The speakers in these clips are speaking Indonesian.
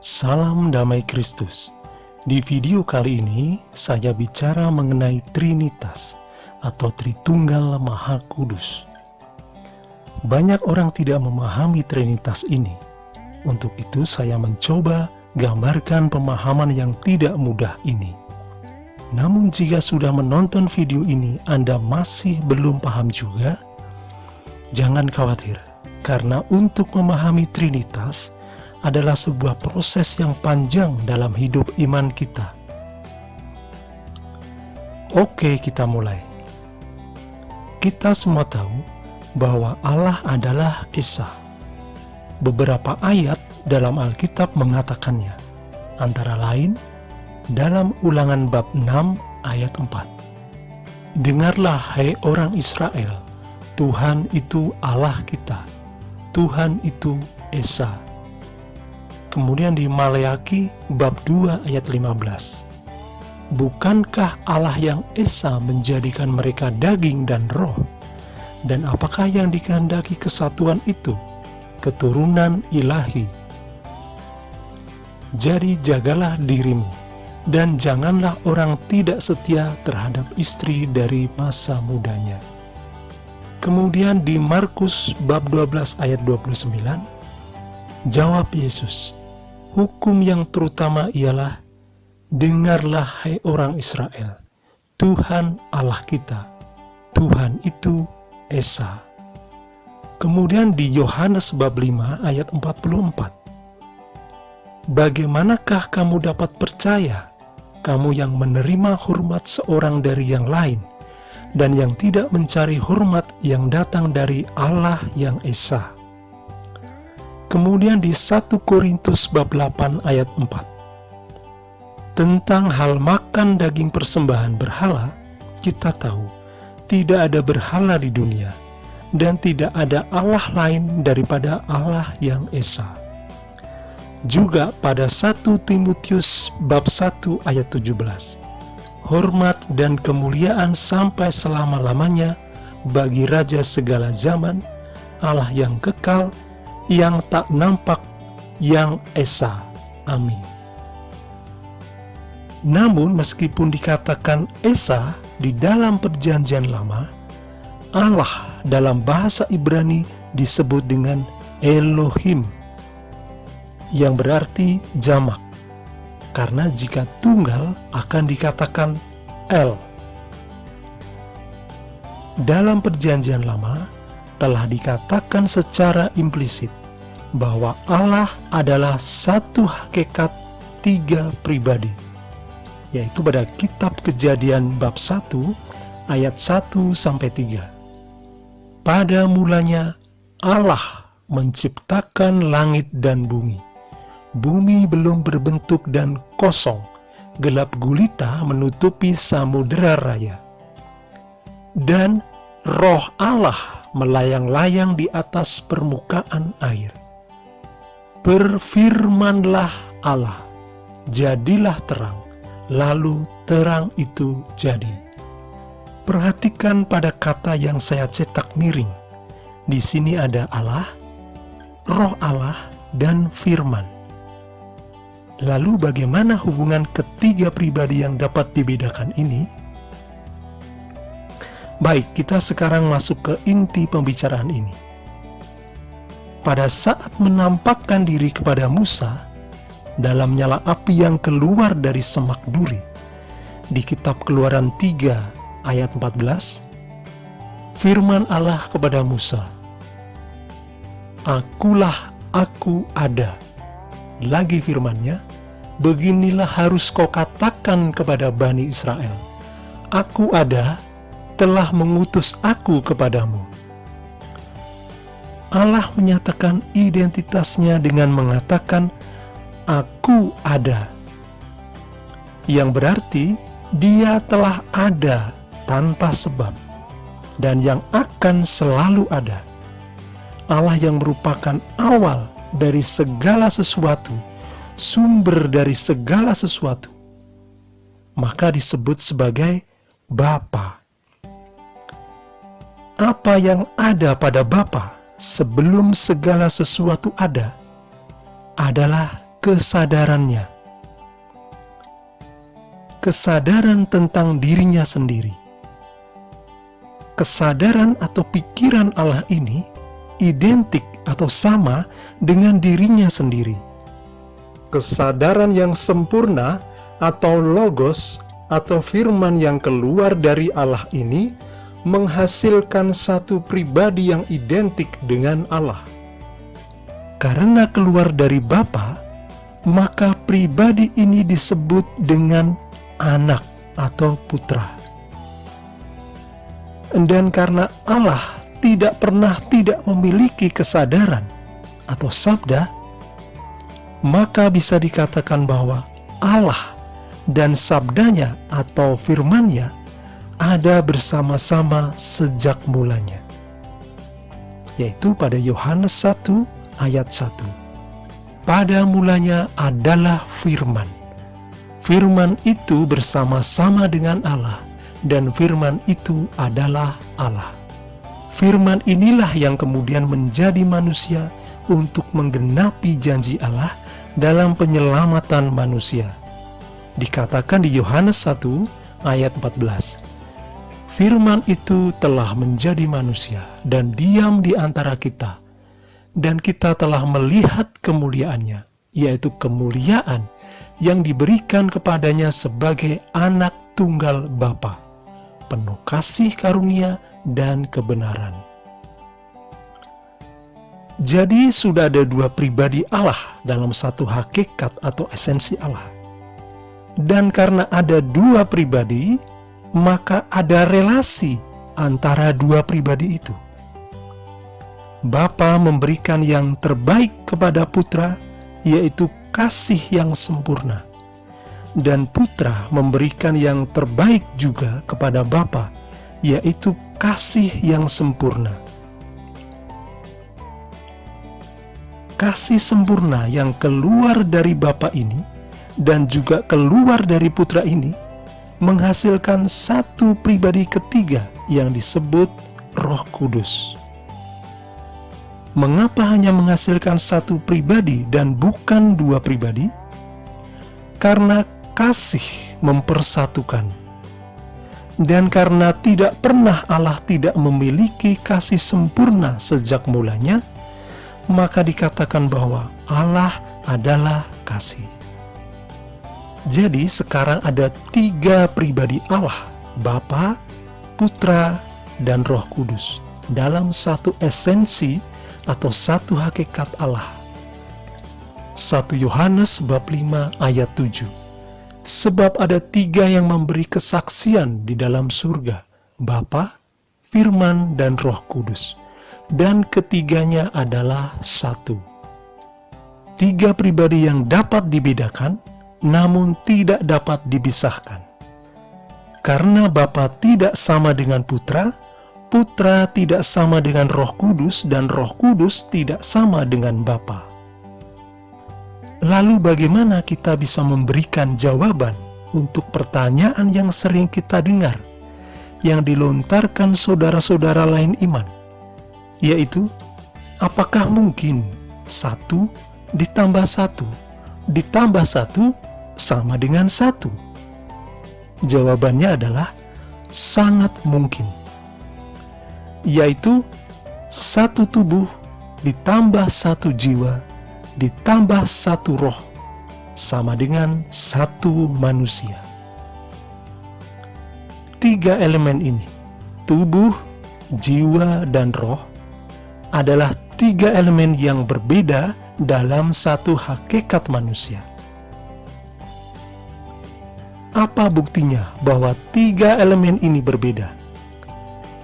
Salam damai Kristus. Di video kali ini saya bicara mengenai Trinitas atau Tritunggal Maha Kudus. Banyak orang tidak memahami Trinitas ini. Untuk itu saya mencoba gambarkan pemahaman yang tidak mudah ini. Namun jika sudah menonton video ini Anda masih belum paham juga, jangan khawatir, karena untuk memahami Trinitas adalah sebuah proses yang panjang dalam hidup iman kita. Oke, kita mulai. Kita semua tahu bahwa Allah adalah Esa. Beberapa ayat dalam Alkitab mengatakannya, antara lain dalam Ulangan bab 6 ayat 4. Dengarlah hai orang Israel, Tuhan itu Allah kita, Tuhan itu Esa. Kemudian di Maleaki bab 2 ayat 15. Bukankah Allah yang Esa menjadikan mereka daging dan roh? Dan apakah yang dikehendaki kesatuan itu? Keturunan ilahi. Jadi jagalah dirimu, dan janganlah orang tidak setia terhadap istri dari masa mudanya. Kemudian di Markus bab 12 ayat 29, jawab Yesus, hukum yang terutama ialah, dengarlah hai orang Israel, Tuhan Allah kita, Tuhan itu Esa. Kemudian di Yohanes bab 5 ayat 44, bagaimanakah kamu dapat percaya, kamu yang menerima hormat seorang dari yang lain, dan yang tidak mencari hormat yang datang dari Allah yang Esa. Kemudian di 1 Korintus bab 8 ayat 4, tentang hal makan daging persembahan berhala, kita tahu tidak ada berhala di dunia, dan tidak ada Allah lain daripada Allah yang Esa. Juga pada 1 Timotius bab 1 ayat 17, hormat dan kemuliaan sampai selama-lamanya bagi Raja segala zaman, Allah yang kekal, yang tak nampak, yang Esa. Amin. Namun meskipun dikatakan Esa di dalam perjanjian lama, Allah dalam bahasa Ibrani disebut dengan Elohim, yang berarti jamak. Karena jika tunggal akan dikatakan El. Dalam perjanjian lama telah dikatakan secara implisit bahwa Allah adalah satu hakikat tiga pribadi, yaitu pada kitab Kejadian bab 1 ayat 1-3. Pada mulanya Allah menciptakan langit dan bumi. Bumi belum berbentuk dan kosong, gelap gulita menutupi samudera raya. Dan roh Allah melayang-layang di atas permukaan air. Berfirmanlah Allah, jadilah terang. Lalu terang itu jadi. Perhatikan pada kata yang saya cetak miring. Di sini ada Allah, Roh Allah, dan Firman. Lalu bagaimana hubungan ketiga pribadi yang dapat dibedakan ini? Baik, kita sekarang masuk ke inti pembicaraan ini. Pada saat menampakkan diri kepada Musa dalam nyala api yang keluar dari semak duri, di kitab Keluaran 3 ayat 14, firman Allah kepada Musa, Akulah aku ada. Lagi firmannya, beginilah harus kau katakan kepada Bani Israel, Aku ada, telah mengutus aku kepadamu. Allah menyatakan identitasnya dengan mengatakan, Aku ada, yang berarti Dia telah ada tanpa sebab, dan yang akan selalu ada. Allah yang merupakan awal dari segala sesuatu, sumber dari segala sesuatu, maka disebut sebagai Bapa. Apa yang ada pada Bapa sebelum segala sesuatu ada adalah kesadarannya. Kesadaran tentang dirinya sendiri. Kesadaran atau pikiran Allah ini identik atau sama dengan dirinya sendiri. Kesadaran yang sempurna atau logos atau firman yang keluar dari Allah ini menghasilkan satu pribadi yang identik dengan Allah. Karena keluar dari Bapa, maka pribadi ini disebut dengan anak atau putra. Dan karena Allah tidak pernah tidak memiliki kesadaran atau sabda, maka bisa dikatakan bahwa Allah dan sabdanya atau firman-Nya ada bersama-sama sejak mulanya. Yaitu pada Yohanes 1 ayat 1. Pada mulanya adalah firman. Firman itu bersama-sama dengan Allah, dan firman itu adalah Allah. Firman inilah yang kemudian menjadi manusia untuk menggenapi janji Allah dalam penyelamatan manusia. Dikatakan di Yohanes 1 ayat 14. Firman itu telah menjadi manusia dan diam di antara kita, dan kita telah melihat kemuliaannya, yaitu kemuliaan yang diberikan kepadanya sebagai anak tunggal Bapa, penuh kasih karunia dan kebenaran. Jadi sudah ada dua pribadi Allah dalam satu hakikat atau esensi Allah. Dan karena ada dua pribadi, maka ada relasi antara dua pribadi itu. Bapa memberikan yang terbaik kepada putra, yaitu kasih yang sempurna. Dan putra memberikan yang terbaik juga kepada Bapa, yaitu kasih yang sempurna. Kasih sempurna yang keluar dari Bapa ini dan juga keluar dari putra ini menghasilkan satu pribadi ketiga yang disebut Roh Kudus. Mengapa hanya menghasilkan satu pribadi dan bukan dua pribadi? Karena kasih mempersatukan. Dan karena tidak pernah Allah tidak memiliki kasih sempurna sejak mulanya, maka dikatakan bahwa Allah adalah kasih. Jadi sekarang ada tiga pribadi Allah, Bapa, Putra, dan Roh Kudus, dalam satu esensi atau satu hakikat Allah. 1 Yohanes bab 5 ayat 7. Sebab ada tiga yang memberi kesaksian di dalam surga, Bapa, Firman, dan Roh Kudus, dan ketiganya adalah satu. Tiga pribadi yang dapat dibedakan, namun tidak dapat dipisahkan. Karena Bapa tidak sama dengan Putra, Putra tidak sama dengan Roh Kudus, dan Roh Kudus tidak sama dengan Bapa. Lalu bagaimana kita bisa memberikan jawaban untuk pertanyaan yang sering kita dengar, yang dilontarkan saudara-saudara lain iman, yaitu, apakah mungkin 1 ditambah 1 ditambah 1 sama dengan 1? Jawabannya adalah sangat mungkin, yaitu 1 tubuh ditambah 1 jiwa ditambah 1 roh sama dengan 1 manusia. Tiga elemen ini, tubuh, jiwa, dan roh, adalah tiga elemen yang berbeda dalam satu hakikat manusia. Apa buktinya bahwa tiga elemen ini berbeda?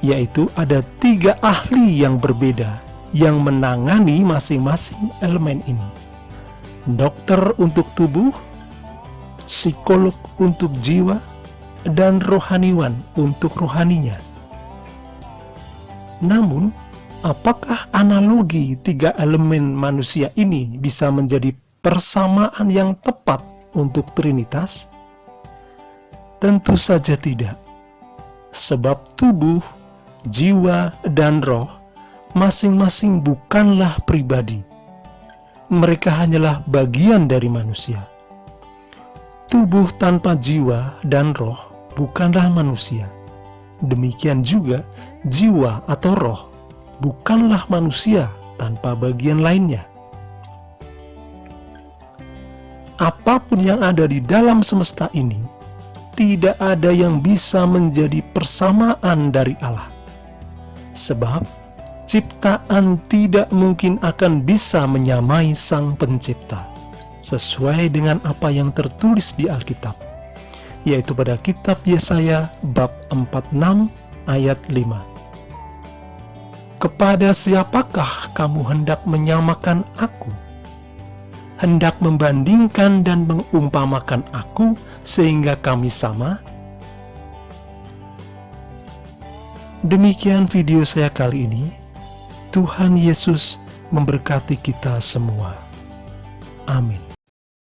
Yaitu ada 3 ahli yang berbeda yang menangani masing-masing elemen ini. Dokter untuk tubuh, psikolog untuk jiwa, dan rohaniwan untuk rohaninya. Namun, apakah analogi 3 elemen manusia ini bisa menjadi persamaan yang tepat untuk Trinitas? Tentu saja tidak. Sebab tubuh, jiwa, dan roh masing-masing bukanlah pribadi, mereka hanyalah bagian dari manusia. Tubuh tanpa jiwa dan roh bukanlah manusia. Demikian juga jiwa atau roh bukanlah manusia tanpa bagian lainnya. Apapun yang ada di dalam semesta ini, tidak ada yang bisa menjadi persamaan dari Allah. Sebab ciptaan tidak mungkin akan bisa menyamai Sang Pencipta, sesuai dengan apa yang tertulis di Alkitab, yaitu pada kitab Yesaya bab 46 ayat 5. Kepada siapakah kamu hendak menyamakan aku? Hendak membandingkan dan mengumpamakan aku sehingga kami sama? Demikian video saya kali ini. Tuhan Yesus memberkati kita semua. Amin.